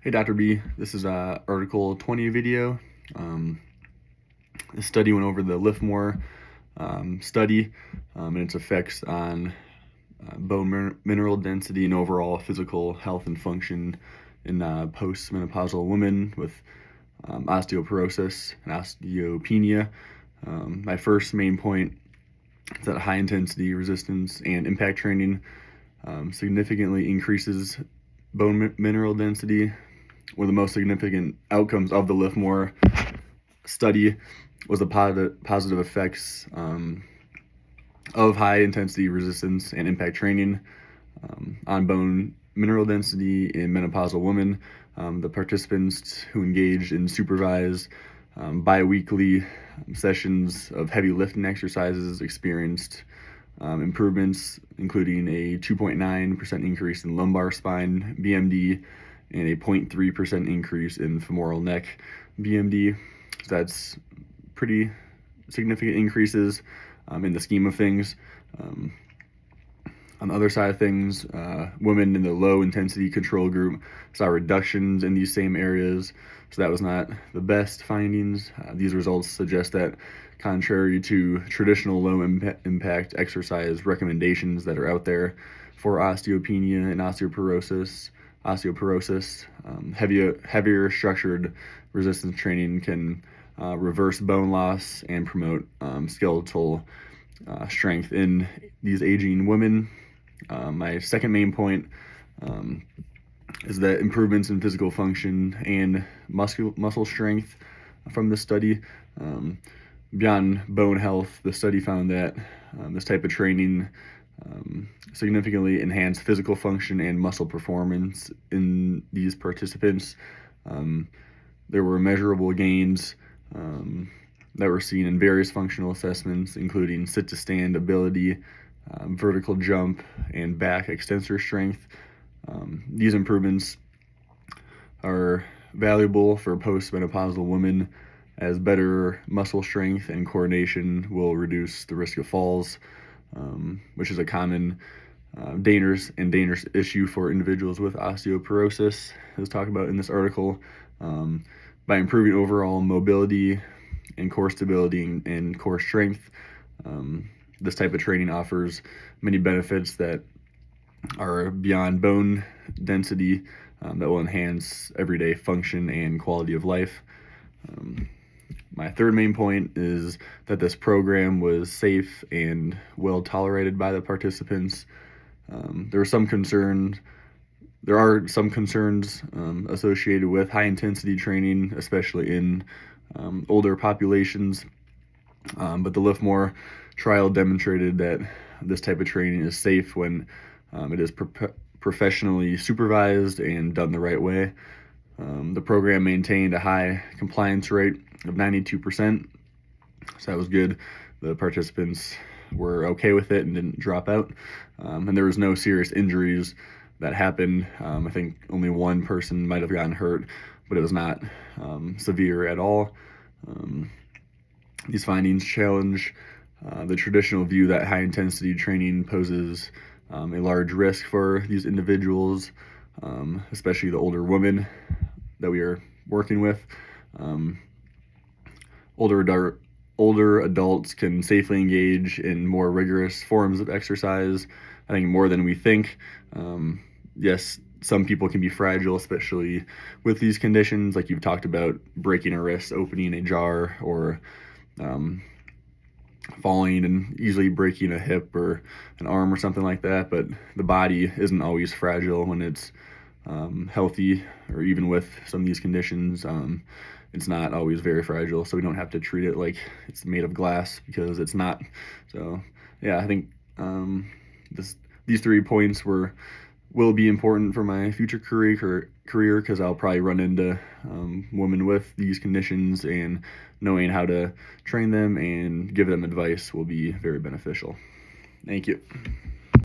Hey Dr. B, this is Article 20 video. This study went over the Liftmore study and its effects on bone mineral density and overall physical health and function in postmenopausal women with osteoporosis and osteopenia. My first main point is that high intensity resistance and impact training significantly increases bone mineral density. One of the most significant outcomes of the Liftmore study was the positive effects of high intensity resistance and impact training on bone mineral density in menopausal women. The participants who engaged in supervised bi-weekly sessions of heavy lifting exercises experienced improvements, including a 2.9% increase in lumbar spine BMD and a 0.3% increase in femoral neck BMD. So that's pretty significant increases in the scheme of things. On the other side of things, women in the low intensity control group saw reductions in these same areas, so that was not the best findings. These results suggest that, contrary to traditional low impact exercise recommendations that are out there for osteopenia and osteoporosis, heavier structured resistance training can reverse bone loss and promote skeletal strength in these aging women. My second main point is that improvements in physical function and muscle strength from this study. Beyond bone health, the study found that this type of training significantly enhanced physical function and muscle performance in these participants. There were measurable gains that were seen in various functional assessments, including sit-to-stand ability, vertical jump, and back extensor strength. These improvements are valuable for postmenopausal women, as better muscle strength and coordination will reduce the risk of falls, which is a common dangerous issue for individuals with osteoporosis, as talked about in this article. By improving overall mobility and core stability and core strength, this type of training offers many benefits that are beyond bone density that will enhance everyday function and quality of life. My third main point is that this program was safe and well tolerated by the participants. There are some concerns associated with high intensity training, especially in older populations. But the Liftmore trial demonstrated that this type of training is safe when it is professionally supervised and done the right way. The program maintained a high compliance rate of 92%, so that was good. The participants were okay with it and didn't drop out, and there was no serious injuries that happened. I think only one person might have gotten hurt, but it was not severe at all. These findings challenge the traditional view that high intensity training poses a large risk for these individuals, especially the older women that we are working with. Older adults can safely engage in more rigorous forms of exercise, I think more than we think. Yes, some people can be fragile, especially with these conditions, like you've talked about breaking a wrist, opening a jar, or falling and easily breaking a hip or an arm or something like that. But the body isn't always fragile when it's healthy, or even with some of these conditions, it's not always very fragile, so we don't have to treat it like it's made of glass, because it's not. So yeah, I think these 3 points will be important for my future career, because I'll probably run into women with these conditions, and knowing how to train them and give them advice will be very beneficial. Thank you.